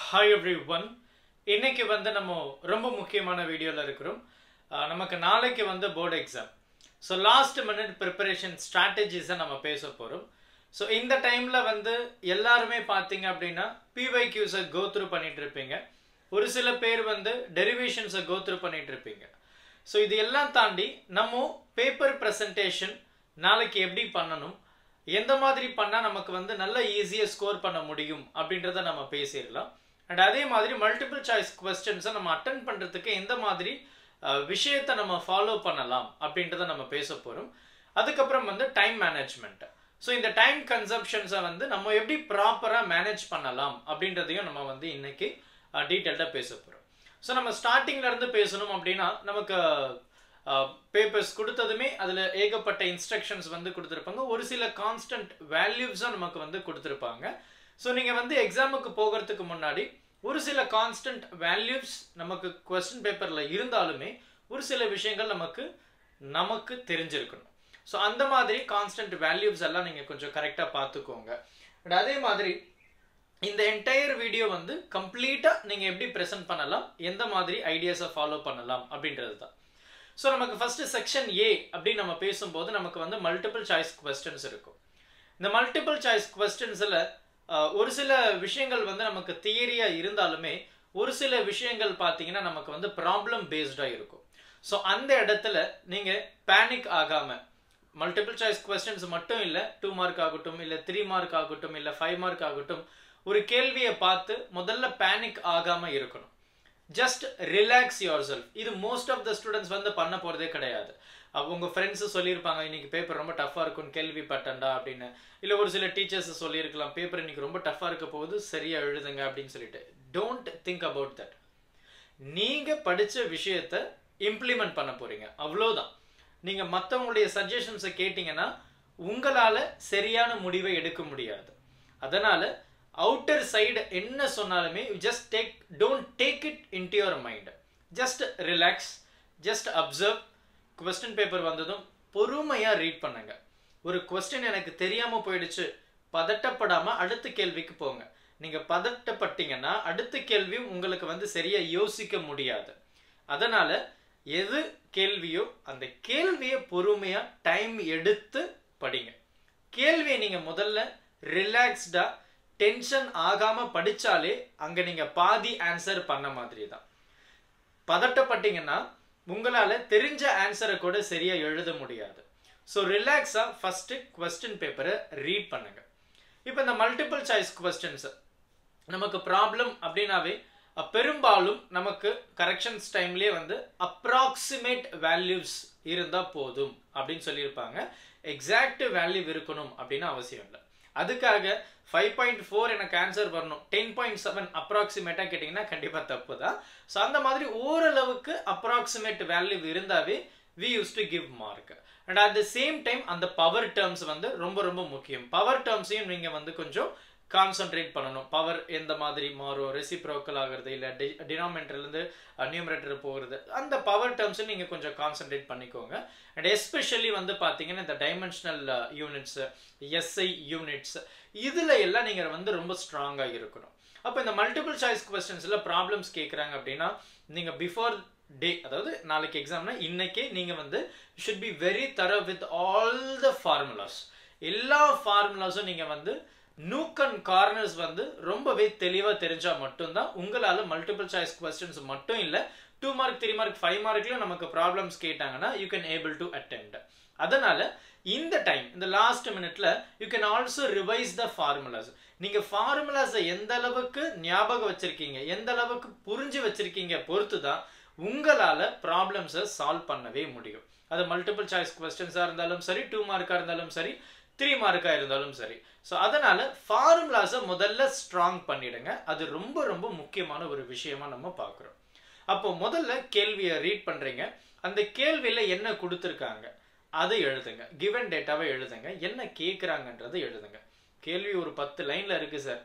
Hi everyone. இன்னைக்கு வந்து நம்ம ரொம்ப முக்கியமான வீடியோல இருக்கிறோம். நமக்கு நாளைக்கு வந்து board exam. So last minute preparation ஸ்ட்ராட்டஜிஸை நம்ம பேச போகிறோம். ஸோ இந்த டைமில் வந்து எல்லாருமே பார்த்தீங்க அப்படின்னா பிவைக்யூஸை கோத்ரூ பண்ணிட்டு இருப்பீங்க. ஒரு சில பேர் வந்து டெரிவேஷன்ஸை கோத்ரூ பண்ணிட்டு இருப்பீங்க. ஸோ இது எல்லாம் தாண்டி நம்ம பேப்பர் ப்ரெசன்டேஷன் நாளைக்கு எப்படி பண்ணணும், எந்த மாதிரி பண்ணால் நமக்கு வந்து நல்ல ஈஸியாக ஸ்கோர் பண்ண முடியும் அப்படின்றத நம்ம பேசிடலாம். அண்ட் அதே மாதிரி மல்டிபிள் சாய்ஸ் கொஸ்டின்ஸை நம்ம அட்டன் பண்ணுறதுக்கு எந்த மாதிரி விஷயத்தை நம்ம ஃபாலோ பண்ணலாம் அப்படின்றத நம்ம பேச போகிறோம். அதுக்கப்புறம் வந்து டைம் மேனேஜ்மெண்ட். ஸோ இந்த டைம் கன்சம்ஷன்ஸை வந்து நம்ம எப்படி ப்ராப்பராக மேனேஜ் பண்ணலாம் அப்படின்றதையும் நம்ம வந்து இன்னைக்கு டீட்டெயில்டாக பேச போகிறோம். ஸோ நம்ம ஸ்டார்டிங்லேருந்து பேசணும் அப்படின்னா நமக்கு பேப்பர்ஸ் கொடுத்ததுமே அதில் ஏகப்பட்ட இன்ஸ்ட்ரக்ஷன்ஸ் வந்து கொடுத்துருப்பாங்க. ஒரு சில கான்ஸ்டன்ட் வேல்யூஸும் நமக்கு வந்து கொடுத்துருப்பாங்க. ஸோ நீங்கள் வந்து எக்ஸாமுக்கு போகிறதுக்கு முன்னாடி ஒரு சில கான்ஸ்டன்ட் வேல்யூஸ் நமக்கு கொஸ்டின் பேப்பரில் இருந்தாலுமே ஒரு சில விஷயங்கள் நமக்கு தெரிஞ்சிருக்கணும். ஸோ அந்த மாதிரி கான்ஸ்டன்ட் வேல்யூஸ் எல்லாம் நீங்கள் கொஞ்சம் கரெக்டாக பார்த்துக்கோங்க. அண்ட் அதே மாதிரி இந்த என்டையர் வீடியோ வந்து கம்ப்ளீட்டாக நீங்கள் எப்படி ப்ரெசென்ட் பண்ணலாம், எந்த மாதிரி ஐடியாஸை ஃபாலோ பண்ணலாம் அப்படின்றது தான். ஸோ நமக்கு ஃபர்ஸ்ட் செக்ஷன் ஏ அப்படின்னு நம்ம பேசும்போது நமக்கு வந்து மல்டிபிள் சாய்ஸ் கொஸ்டின்ஸ் இருக்கும். இந்த மல்டிபிள் சாய்ஸ் கொஸ்டின்ஸில் ஒரு சில விஷயங்கள் வந்து நமக்கு தியரியாக இருந்தாலுமே ஒரு சில விஷயங்கள் பார்த்தீங்கன்னா நமக்கு வந்து ப்ராப்ளம் பேஸ்டாக இருக்கும். ஸோ அந்த இடத்துல நீங்கள் பேனிக் ஆகாமல் மல்டிபிள் சாய்ஸ் கொஸ்டின்ஸ் மட்டும் இல்லை, 2 மார்க் ஆகட்டும், இல்லை 3 மார்க் ஆகட்டும், இல்லை 5 மார்க் ஆகட்டும், ஒரு கேள்வியை பார்த்து முதல்ல பேனிக் ஆகாமல் இருக்கணும். Just relax your self. இது மோஸ்ட் ஆஃப் த ஸ்டூடெண்ட்ஸ் வந்து பண்ண போகிறதே கிடையாது. உங்கள் ஃப்ரெண்ட்ஸு சொல்லியிருப்பாங்க இன்னைக்கு பேப்பர் ரொம்ப டஃப்பாக இருக்கும்னு கேள்விப்பட்டேன்டா அப்படின்னு. இல்லை ஒரு சில டீச்சர்ஸ் சொல்லியிருக்கலாம் பேப்பர் இன்னைக்கு ரொம்ப டஃப்பாக இருக்க போகுது, சரியாக எழுதுங்க அப்படின்னு சொல்லிட்டு. Don't think about that. நீங்கள் படித்த விஷயத்தை இம்ப்ளிமெண்ட் பண்ண போகிறீங்க, அவ்வளோதான். நீங்கள் மற்றவங்களுடைய சஜஷன்ஸை கேட்டிங்கன்னா உங்களால் சரியான முடிவை எடுக்க முடியாது. அதனால் அவுட்டர் சைடு என்ன சொன்னாலுமே don't take it into your mind. Just relax, just observe. Question paper வந்ததும் பொறுமையாக ரீட் பண்ணுங்க. ஒரு கொஸ்டின் எனக்கு தெரியாமல் போயிடுச்சு, பதட்டப்படாமல் அடுத்த கேள்விக்கு போங்க. நீங்கள் பதட்டப்பட்டீங்கன்னா அடுத்த கேள்வியும் உங்களுக்கு வந்து சரியாக யோசிக்க முடியாது. அதனால் எது கேள்வியோ அந்த கேள்வியை பொறுமையாக டைம் எடுத்து படிங்க. கேள்வியை நீங்கள் முதல்ல ரிலாக்ஸ்டாக டென்ஷன் ஆகாமல் படித்தாலே அங்கே நீங்கள் பாதி ஆன்சர் பண்ண மாதிரி தான். பதட்டப்பட்டீங்கன்னா உங்களால் தெரிஞ்ச ஆன்சரை கூட சரியாக எழுத முடியாது. ஸோ ரிலாக்ஸாக ஃபஸ்ட்டு கொஸ்டின் பேப்பரை ரீட் பண்ணுங்க. இப்போ இந்த மல்டிபிள் சாய்ஸ் கொஸ்டின்ஸ் நமக்கு ப்ராப்ளம் அப்படின்னாவே பெரும்பாலும் நமக்கு கரெக்ஷன்ஸ் டைம்லேயே வந்து அப்ராக்சிமேட் வேல்யூஸ் இருந்தால் போதும் அப்படின்னு சொல்லியிருப்பாங்க. எக்ஸாக்ட் வேல்யூ இருக்கணும் அப்படின்னு அவசியம் இல்லை. அதுக்காக 5.4 எனக்கு ஆன்சர் வரணும், 10.7 அப்ராக்சிமேட்டாக கேட்டிங்கன்னா கண்டிப்பாக தப்பு தான். ஸோ அந்த மாதிரி ஓரளவுக்கு அப்ராக்சிமேட் வேல்யூ இருந்தாவே we use to give mark. And at the same time அந்த பவர் டேர்ம்ஸ் வந்து ரொம்ப ரொம்ப முக்கியம். பவர் டேர்ம்ஸையும் நீங்கள் வந்து கொஞ்சம் கான்சன்ட்ரேட் பண்ணணும். பவர் எந்த மாதிரி மாறும், ரெசிப்ரோக்கல் ஆகிறது, இல்லை டினாமினேட்டர்லேருந்து நியூமரேட்டர் போகிறது, அந்த பவர் டேர்ம்ஸை நீங்கள் கொஞ்சம் கான்சன்ட்ரேட் பண்ணிக்கோங்க. அண்ட் எஸ்பெஷலி வந்து பார்த்தீங்கன்னா இந்த டைமென்ஷனல் யூனிட்ஸ், எஸ்ஐ யூனிட்ஸ், இதில் எல்லாம் நீங்கள் வந்து ரொம்ப ஸ்ட்ராங்காக இருக்கணும். அப்போ இந்த மல்டிபிள் சாய்ஸ் கொஸ்டின்ஸில் ப்ராப்ளம்ஸ் கேட்குறாங்க அப்படின்னா நீங்கள் பிஃபோர் டே, அதாவது நாளைக்கு எக்ஸாம்னா இன்னைக்கே நீங்கள் வந்து ஷுட் பி வெரி தரோ வித் ஆல் த ஃபார்முலாஸ். எல்லா ஃபார்முலாஸும் நீங்கள் வந்து நூக் அண்ட் கார்னர்ஸ் வந்து ரொம்பவே தெளிவாக தெரிஞ்சால் மட்டும்தான் உங்களால் மல்டிபிள் சாய்ஸ் கொஸ்டின்ஸ் மட்டும் இல்லை 2 மார்க் 3 மார்க் 5 மார்க்லையும் நமக்கு ப்ராப்ளம்ஸ் கேட்டாங்கன்னா you can able to attend. அதனால இந்த டைம் இந்த லாஸ்ட் மினிட்ல you can also revise the formulas. நீங்கள் ஃபார்முலாஸை எந்த அளவுக்கு ஞாபகம் வச்சிருக்கீங்க, எந்த அளவுக்கு புரிஞ்சு வச்சிருக்கீங்க பொறுத்து தான் உங்களால் ப்ராப்ளம்ஸை சால்வ் பண்ணவே முடியும். அது மல்டிபிள் சாய்ஸ் கொஸ்டின்ஸாக இருந்தாலும் சரி, 2 மார்க்காக இருந்தாலும் சரி, 3 மார்க்காக இருந்தாலும் சரி. ஸோ அதனால ஃபார்முலாஸை முதல்ல ஸ்ட்ராங் பண்ணிடுங்க. அது ரொம்ப ரொம்ப முக்கியமான ஒரு விஷயமா நம்ம பார்க்குறோம். அப்போ முதல்ல கேள்வியை ரீட் பண்ணுறீங்க. அந்த கேள்வியில் என்ன கொடுத்துருக்காங்க அதை எழுதுங்க. கிவன் டேட்டாவை எழுதுங்க. என்ன கேட்குறாங்கன்றதை எழுதுங்க. கேள்வி ஒரு 10 லைனில் இருக்குது சார்,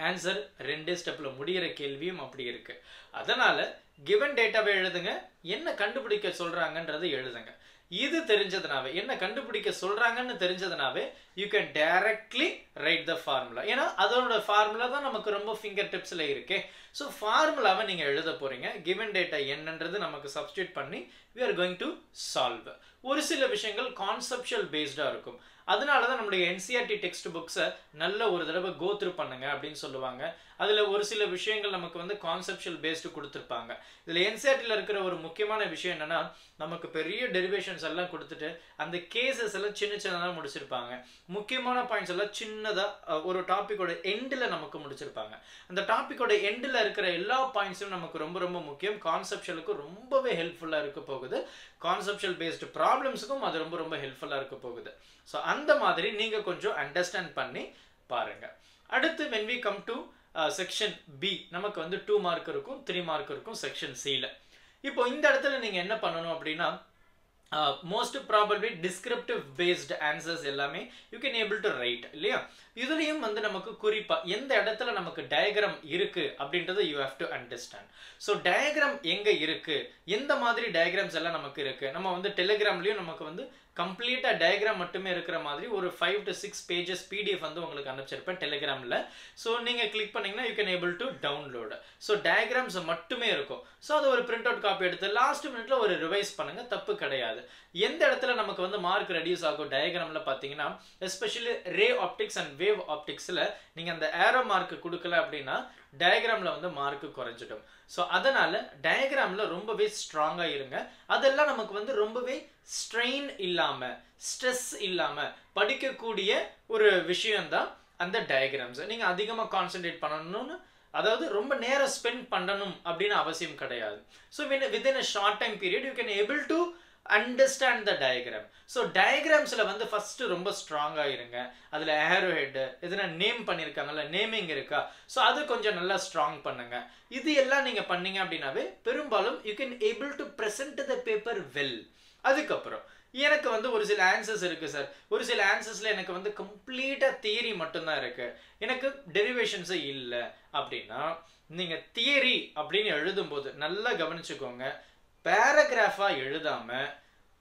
ஆன்சர் 2 ஸ்டெப்பில் முடிகிற கேள்வியும் அப்படி இருக்குது. அதனால் கிவன் டேட்டாவை எழுதுங்க. என்ன கண்டுபிடிக்க சொல்கிறாங்கன்றதை எழுதுங்க. இது தெரிஞ்சதுனாவே என்ன கண்டுபிடிக்க சொல்றாங்கன்னு தெரிஞ்சதுனாவே you can directly write the formula. ஏன்னா அதோட ஃபார்முலா தான் நமக்கு ரொம்ப ஃபிங்கர் டிப்ஸ்ல இருக்கு. ஸோ ஃபார்முலாவை நீங்க எழுத போறீங்க. given data என்னன்றது நமக்கு சப்ஸ்டியூட் பண்ணி we are going to solve. ஒரு சில விஷயங்கள் கான்செப்சுவல் பேஸ்டா இருக்கும். அதனால தான் நம்மளுடைய NCERT டெக்ஸ்ட் புக்ஸை நல்ல ஒரு தடவை கோ த்ரூ பண்ணுங்க அப்படின்னு சொல்லுவாங்க. அதில் ஒரு சில விஷயங்கள் நமக்கு வந்து கான்செப்சுவல் பேஸ்டு கொடுத்துருப்பாங்க. இதில் NCERTல இருக்கிற ஒரு முக்கியமான விஷயம் என்னன்னா நமக்கு பெரிய டெரிவேஷன்ஸ் எல்லாம் கொடுத்துட்டு அந்த கேசஸ் எல்லாம் சின்ன சின்னதாக முடிச்சிருப்பாங்க. முக்கியமான பாயிண்ட்ஸ் எல்லாம் சின்னதாக ஒரு டாப்பிக்கோட எண்டில் நமக்கு முடிச்சிருப்பாங்க. அந்த டாப்பிக்கோட எண்டில் இருக்கிற எல்லா பாயிண்ட்ஸும் நமக்கு ரொம்ப ரொம்ப முக்கியம். கான்செப்சுவலுக்கு ரொம்பவே ஹெல்ப்ஃபுல்லாக இருக்க போகுது. கான்செப்சுவல் பேஸ்டு ப்ராப்ளம்ஸுக்கும் அது ரொம்ப ரொம்ப ஹெல்ப்ஃபுல்லாக இருக்க போகுது. ஸோ அந்த மாதிரி நீங்கள் கொஞ்சம் அண்டர்ஸ்டாண்ட் பண்ணி பாருங்க. அடுத்து when we come to section B நமக்கு வந்து 2 மார்க் இருக்கும், 3 மார்க் இருக்கும் செக்ஷன் Cல. இப்போ இந்த இடத்துல நீங்க என்ன பண்ணணும் அப்படின்னா most probably descriptive based answers எல்லாமே you can able to write இல்லையா. இதுலயும் வந்து நமக்கு குறிப்பா எந்த இடத்துல நமக்கு டயக்ராம் இருக்கு அப்படின்றத you have to understand. So diagram எங்க இருக்கு, எந்த மாதிரி டயக்ராம்ஸ் எல்லாம் நமக்கு இருக்கு. நம்ம வந்து டெலிகிராம்லயும் நமக்கு வந்து கம்ப்ளீட்டா டயக்ராம் மட்டுமே இருக்கிற மாதிரி ஒரு 5 to 6 பேஜஸ் PDF வந்து உங்களுக்கு அனுப்பிச்சிருப்பேன் டெலிகிராம்ல. ஸோ நீங்க கிளிக் பண்ணீங்கன்னா you can able to download. So diagrams மட்டுமே இருக்கும். ஸோ அது ஒரு பிரிண்ட் அவுட் காப்பி எடுத்து லாஸ்ட் மினிட்ல ஒரு ரிவைஸ் பண்ணுங்க, தப்பு கிடையாது. எந்த இடத்துல நமக்கு வந்து மார்க் ரெடியூஸ் ஆகும் டயக்ராம்ல பாத்தீங்கன்னா especially ray optics and wave ஆப்டிக்ஸ்ல நீங்க அந்த ஏரோ மார்க் கொடுக்கல அப்படின்னா டயக்ராம்ல வந்து மார்க் குறைஞ்சிடும். ஸோ அதனால டயக்ராம்ல ரொம்பவே ஸ்ட்ராங்கா இருங்க. அதெல்லாம் நமக்கு வந்து ரொம்பவே ஸ்ட்ரெயின் இல்லாம ஸ்ட்ரெஸ் இல்லாம படிக்கக்கூடிய ஒரு விஷயம்தான் அந்த டயக்ராம்ஸ். நீங்க அதிகமா கான்சென்ட்ரேட் பண்ணணும்னு அதாவது ரொம்ப நேரம் ஸ்பெண்ட் பண்ணணும் அப்படின்னு அவசியம் கிடையாது. So within a short time period you can able to understand the diagram. So diagramsல வந்து ஃபர்ஸ்ட் ரொம்ப ஸ்ட்ராங்கா இருங்க. அதுல ஏரோ ஹெட் எதனா நேம் பண்ணிருக்காங்கல்ல, நேமிங் இருக்கா, ஸோ அது கொஞ்சம் நல்லா ஸ்ட்ராங் பண்ணுங்க. இது எல்லாம் நீங்க பண்ணீங்க அப்படின்னாவே பெரும்பாலும் you can able to present the paper well. அதுக்கப்புறம் எனக்கு வந்து ஒரு சில ஆன்சர்ஸ் இருக்கு சார், ஒரு சில ஆன்சர்ஸ்ல எனக்கு வந்து கம்ப்ளீட்டா தியரி மட்டும்தான் இருக்கு, எனக்கு டெரிவேஷன்ஸே இல்லை அப்படின்னா நீங்க தியரி அப்படின்னு எழுதும்போது நல்லா கவனிச்சுக்கோங்க. பேராகிராஃபா எழுதாம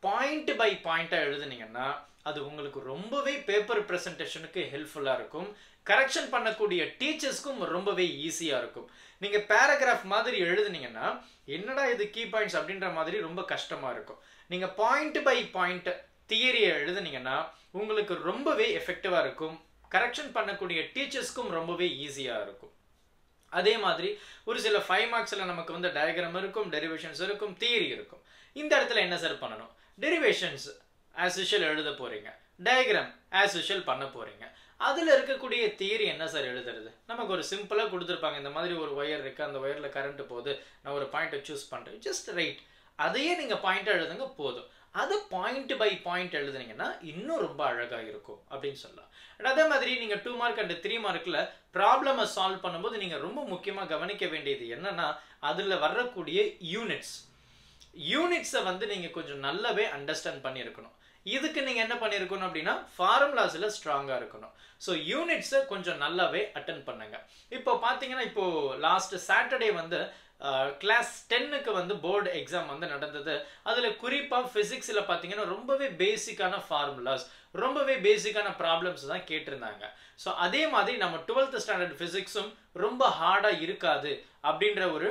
பாயிண்ட் பை பாயிண்டா எழுதுனீங்கன்னா அது உங்களுக்கு ரொம்பவே பேப்பர் பிரசன்டேஷனுக்கு ஹெல்ப்ஃபுல்லா இருக்கும். கரெக்ஷன் பண்ணக்கூடிய டீச்சர்ஸ்க்கும் ரொம்பவே ஈஸியா இருக்கும். நீங்க பேராகிராஃப் மாதிரி எழுதுனீங்கன்னா என்னடா இது கீ பாயிண்ட்ஸ் அப்படின்ற மாதிரி ரொம்ப கஷ்டமா இருக்கும். நீங்க பாயிண்ட் பை பாயிண்ட் தியரியை எழுதுனீங்கன்னா உங்களுக்கு ரொம்பவே எஃபெக்டிவா இருக்கும். கரெக்ஷன் பண்ணக்கூடிய டீச்சர்ஸ்க்கும் ரொம்பவே ஈஸியா இருக்கும். அதே மாதிரி ஒரு சில 5 மார்க்ஸ்ல நமக்கு வந்து டயக்ராம் இருக்கும், டெரிவேஷன்ஸ் இருக்கும், தியரி இருக்கும். இந்த இடத்துல என்ன சார் பண்ணணும்? டெரிவேஷன்ஸ் ஆஸ் யூஷுவல் எழுத போறீங்க, டயக்ராம் ஆஸ் யூஷுவல் பண்ண போறீங்க. அதுல இருக்கக்கூடிய தியரி என்ன சார் எழுதுறது? நமக்கு ஒரு சிம்பிளா கொடுத்துருப்பாங்க, இந்த மாதிரி ஒரு ஒயர் இருக்கு, அந்த ஒயர்ல கரண்ட் போகுது, நான் ஒரு பாயிண்ட் சூஸ் பண்றேன், ஜஸ்ட் ரைட். அதையே நீங்க பாயிண்டா எழுதுங்க போதும். அது பாயிண்ட் பை பாயிண்ட் எழுதுனீங்கன்னா இன்னும் ரொம்ப அழகா இருக்கும் அப்படின்னு சொல்லலாம். அதே மாதிரி நீங்க 2 மார்க் அண்ட் 3 மார்க்ல ப்ராப்ளமை சால்வ் பண்ணும்போது நீங்க ரொம்ப முக்கியமா கவனிக்க வேண்டியது என்னன்னா அதுல வரக்கூடிய யூனிட்ஸை வந்து நீங்க கொஞ்சம் நல்லாவே அண்டர்ஸ்டாண்ட் பண்ணியிருக்கணும். இதுக்கு நீங்க என்ன பண்ணிருக்கணும் அப்படின்னா ஃபார்முலாஸ்ல ஸ்ட்ராங்கா இருக்கணும். ஸோ யூனிட்ஸை கொஞ்சம் நல்லாவே அட்டென்ட் பண்ணுங்க. இப்போ பாத்தீங்கன்னா இப்போ லாஸ்ட் சாட்டர்டே வந்து கிளாஸ் 10க்கு வந்து போர்டு எக்ஸாம் வந்து நடந்தது. அதுல குறிப்பா பிசிக்ஸ்ல பாத்தீங்கன்னா ரொம்பவே பேசிக்கான ஃபார்முலாஸ், ரொம்பவே பேசிக்கான ப்ராப்ளம்ஸ் தான் கேட்டிருந்தாங்க. ஸோ அதே மாதிரி நம்ம 12th ஸ்டாண்டர்ட் பிசிக்ஸும் ரொம்ப ஹார்டா இருக்காது அப்படின்ற ஒரு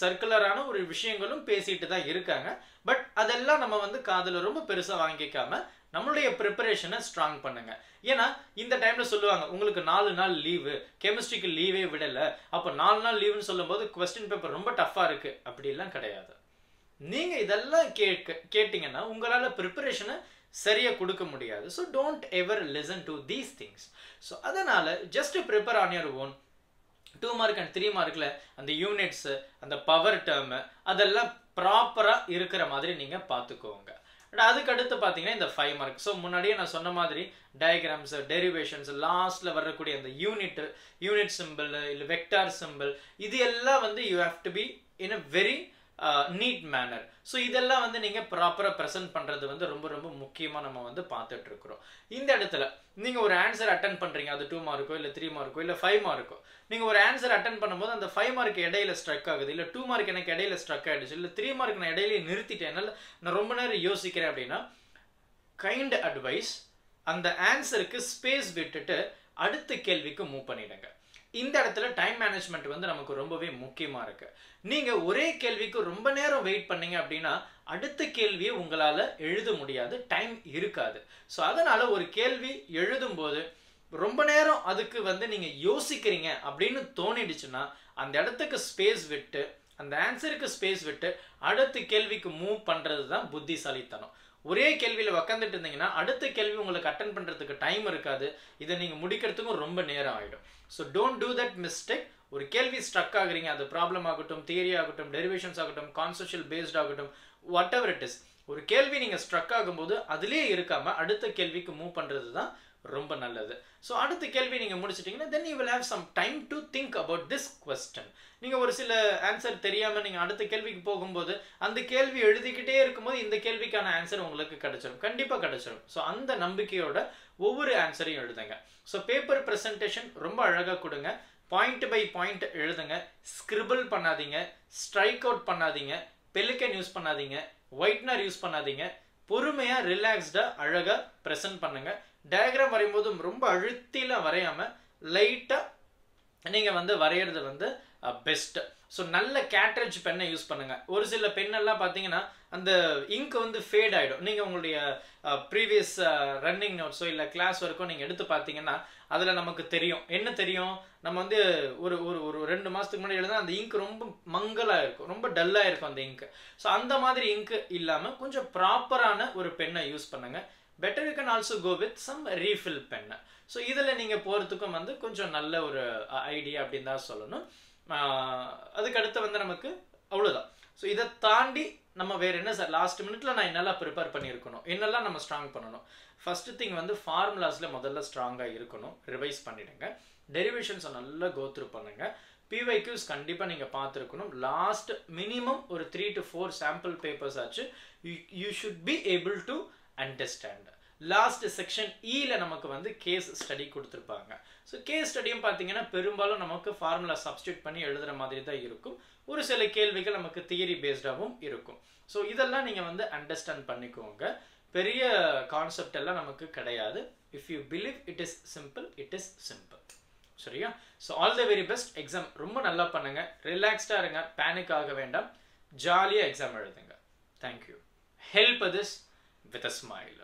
சர்க்குலரான ஒரு விஷயங்களும் பேசிட்டு தான் இருக்காங்க. பட் அதெல்லாம் நம்ம வந்து காதுல ரொம்ப பெருசா வாங்கிக்காம நம்மளுடைய ப்ரிப்பரேஷனை ஸ்ட்ராங் பண்ணுங்க. ஏன்னா இந்த டைம்ல சொல்லுவாங்க உங்களுக்கு 4 நாள் லீவு, கெமிஸ்ட்ரிக்கு லீவே விடல, அப்போ 4 நாள் லீவுன்னு சொல்லும் போது கொஸ்டின் பேப்பர் ரொம்ப டஃபா இருக்கு அப்படிலாம் கிடையாது. நீங்க இதெல்லாம் கேட்டீங்கன்னா உங்களால ப்ரிப்பரேஷனை சரியா கொடுக்க முடியாது. So don't ever listen to these things. So அதனால just prepare on your own. 2 mark and 3 மார்க்ல அந்த யூனிட்ஸ், அந்த பவர் டேர்ம் அதெல்லாம் ப்ராப்பரா இருக்கிற மாதிரி நீங்க பார்த்துக்கோங்க. அதுக்கு அடுத்து பாத்தீங்கன்னா இந்த 5 மார்க். ஸோ முன்னாடியே நான் சொன்ன மாதிரி டயக்ராம்ஸ், டெரிவேஷன்ஸ், லாஸ்ட்ல வரக்கூடிய அந்த யூனிட் சிம்பிள் இல்லை வெக்டார் சிம்பிள், இது எல்லாம் வந்து you have to be in a very neat manner. So இதெல்லாம் வந்து நீங்க ப்ராப்பரா ப்ரெசென்ட் பண்றது வந்து ரொம்ப ரொம்ப முக்கியமா நம்ம வந்து பார்த்துட்டு இருக்கிறோம். இந்த இடத்துல நீங்க ஒரு ஆன்சர் அட்டன் பண்றீங்க, அது 2 மார்க்கோ இல்லை 3 மார்க்கோ இல்லை 5 மார்க்கோ, நீங்க ஒரு ஆன்சர் அட்டன் பண்ணும்போது அந்த 5 மார்க் இடையில ஸ்ட்ரக் ஆகுது, இல்லை 2 மார்க் எனக்கு இடையில ஸ்ட்ரக் ஆயிடுச்சு, இல்லை 3 மார்க் நான் இடையில நிறுத்திட்டேன், நான் ரொம்ப நேரம் யோசிக்கிறேன் அப்படின்னா கைண்ட் அட்வைஸ், அந்த ஆன்சருக்கு ஸ்பேஸ் விட்டுட்டு அடுத்த கேள்விக்கு மூவ் பண்ணிடுங்க. இந்த இடத்துல டைம் மேனேஜ்மெண்ட் வந்து நமக்கு ரொம்பவே முக்கியமா இருக்கு. நீங்க ஒரே கேள்விக்கு ரொம்ப நேரம் வெயிட் பண்ணீங்க அப்படின்னா அடுத்த கேள்வியை உங்களால எழுத முடியாது, டைம் இருக்காது. ஸோ அதனால ஒரு கேள்வி எழுதும் போது ரொம்ப நேரம் அதுக்கு வந்து நீங்க யோசிக்கிறீங்க அப்படின்னு தோணிடுச்சுன்னா அந்த இடத்துக்கு ஸ்பேஸ் விட்டு, அந்த ஆன்சருக்கு ஸ்பேஸ் விட்டு அடுத்த கேள்விக்கு மூவ் பண்றது தான் புத்திசாலித்தனம். ஒரே கேள்வியில் உக்காந்துட்டு இருந்தீங்கன்னா அடுத்த கேள்வி உங்களுக்கு அட்டன் பண்ணுறதுக்கு டைம் இருக்காது, இதை நீங்கள் முடிக்கிறதுக்கும் ரொம்ப நேரம் ஆகிடும். So don't do that mistake. ஒரு கேள்வி ஸ்ட்ரக் ஆகுறீங்க, அது ப்ராப்ளம் ஆகட்டும், தியரி ஆகட்டும், டெரிவேஷன்ஸ் ஆகட்டும், கான்செப்சுவல் பேஸ்ட் ஆகட்டும், வாட் எவர் இட் இஸ், ஒரு கேள்வி நீங்கள் ஸ்ட்ரக் ஆகும்போது அதுலேயே இருக்காமல் அடுத்த கேள்விக்கு மூவ் பண்ணுறது தான் ரொம்ப நல்லது. ஸோ அடுத்த கேள்வி நீங்கள் முடிச்சிட்டிங்கன்னா then you will have some time to think about this question. நீங்கள் ஒரு சில ஆன்சர் தெரியாமல் நீங்கள் அடுத்த கேள்விக்கு போகும்போது அந்த கேள்வி எழுதிக்கிட்டே இருக்கும்போது இந்த கேள்விக்கான ஆன்சர் உங்களுக்கு கிடைச்சிடும், கண்டிப்பாக கிடைச்சிடும். ஸோ அந்த நம்பிக்கையோட ஒவ்வொரு ஆன்சரையும் எழுதுங்க. ஸோ பேப்பர் ப்ரெசன்டேஷன் ரொம்ப அழகாக கொடுங்க, பாயிண்ட் பை பாயிண்ட் எழுதுங்க, ஸ்கிரிபிள் பண்ணாதீங்க, ஸ்ட்ரைக் அவுட் பண்ணாதீங்க, பெலிக்கன் யூஸ் பண்ணாதீங்க, ஒயிட்னர் யூஸ் பண்ணாதீங்க, பொறுமையாக ரிலாக்ஸ்டாக அழகாக ப்ரெசென்ட் பண்ணுங்க. டயக்ராம் வரையும்போது ரொம்ப அழுத்திலாம் வரையாமல் லைட்டாக நீங்கள் வந்து வரைகிறது வந்து பெஸ்ட். ஸோ நல்ல கேட்ரேஜ் பென்னை யூஸ் பண்ணுங்கள். ஒரு சில பெண்ணெல்லாம் பார்த்தீங்கன்னா அந்த இங்க் வந்து ஃபேட் ஆகிடும். நீங்கள் உங்களுடைய ப்ரீவியஸ் ரன்னிங் நோட்ஸோ இல்லை கிளாஸ் ஒர்க்கோ நீங்கள் எடுத்து பார்த்தீங்கன்னா அதில் நமக்கு தெரியும், என்ன தெரியும், நம்ம வந்து ஒரு ஒரு ஒரு 2 மாதத்துக்கு முன்னாடி எழுதுனா அந்த இங்க் ரொம்ப மங்கலாக இருக்கும், ரொம்ப டல்லாக இருக்கும் அந்த இங்க். ஸோ அந்த மாதிரி இங்க் இல்லாமல் கொஞ்சம் ப்ராப்பரான ஒரு பென்னை யூஸ் பண்ணுங்கள். Better you can also go with some refill pen. So இதில் நீங்கள் போகிறதுக்கும் வந்து கொஞ்சம் நல்ல ஒரு ஐடியா அப்படின்னு தான் சொல்லணும். அதுக்கடுத்து வந்து நமக்கு அவ்வளோதான். ஸோ இதை தாண்டி நம்ம வேறு என்ன சார் லாஸ்ட் மினிட்ல நான் என்னெல்லாம் ப்ரிப்பேர் பண்ணியிருக்கணும், என்னெல்லாம் நம்ம ஸ்ட்ராங் பண்ணணும். ஃபர்ஸ்ட் திங் வந்து ஃபார்முலாஸில் முதல்ல ஸ்ட்ராங்காக இருக்கணும், ரிவைஸ் பண்ணிடுங்க. டெரிவேஷன்ஸை நல்லா கோத்ரூ பண்ணுங்க. PYQs கண்டிப்பாக நீங்கள் பார்த்துருக்கணும். லாஸ்ட் மினிமம் ஒரு 3 to 4 சாம்பிள் பேப்பர்ஸ் ஆச்சு you should be able to understand. Last section ஈல நமக்கு வந்து கேஸ் ஸ்டடி கொடுத்துருப்பாங்க. ஸோ கேஸ் ஸ்டடியும் பார்த்தீங்கன்னா பெரும்பாலும் நமக்கு ஃபார்முலா சப்ஸ்டியூட் பண்ணி எழுதுகிற மாதிரி தான் இருக்கும். ஒரு சில கேள்விகள் நமக்கு தியரி பேஸ்டாகவும் இருக்கும். ஸோ இதெல்லாம் நீங்கள் வந்து அண்டர்ஸ்டாண்ட் பண்ணிக்கோங்க. பெரிய கான்செப்ட் எல்லாம் நமக்கு கிடையாது. If you believe it is simple, it is simple. சரியா? So all the very best. Exam ரொம்ப நல்லா பண்ணுங்க, ரிலாக்ஸ்டாக இருங்க, பேனிக் ஆக வேண்டாம், ஜாலியாக எக்ஸாம் எழுதுங்க. Thank you. Help this with a smile.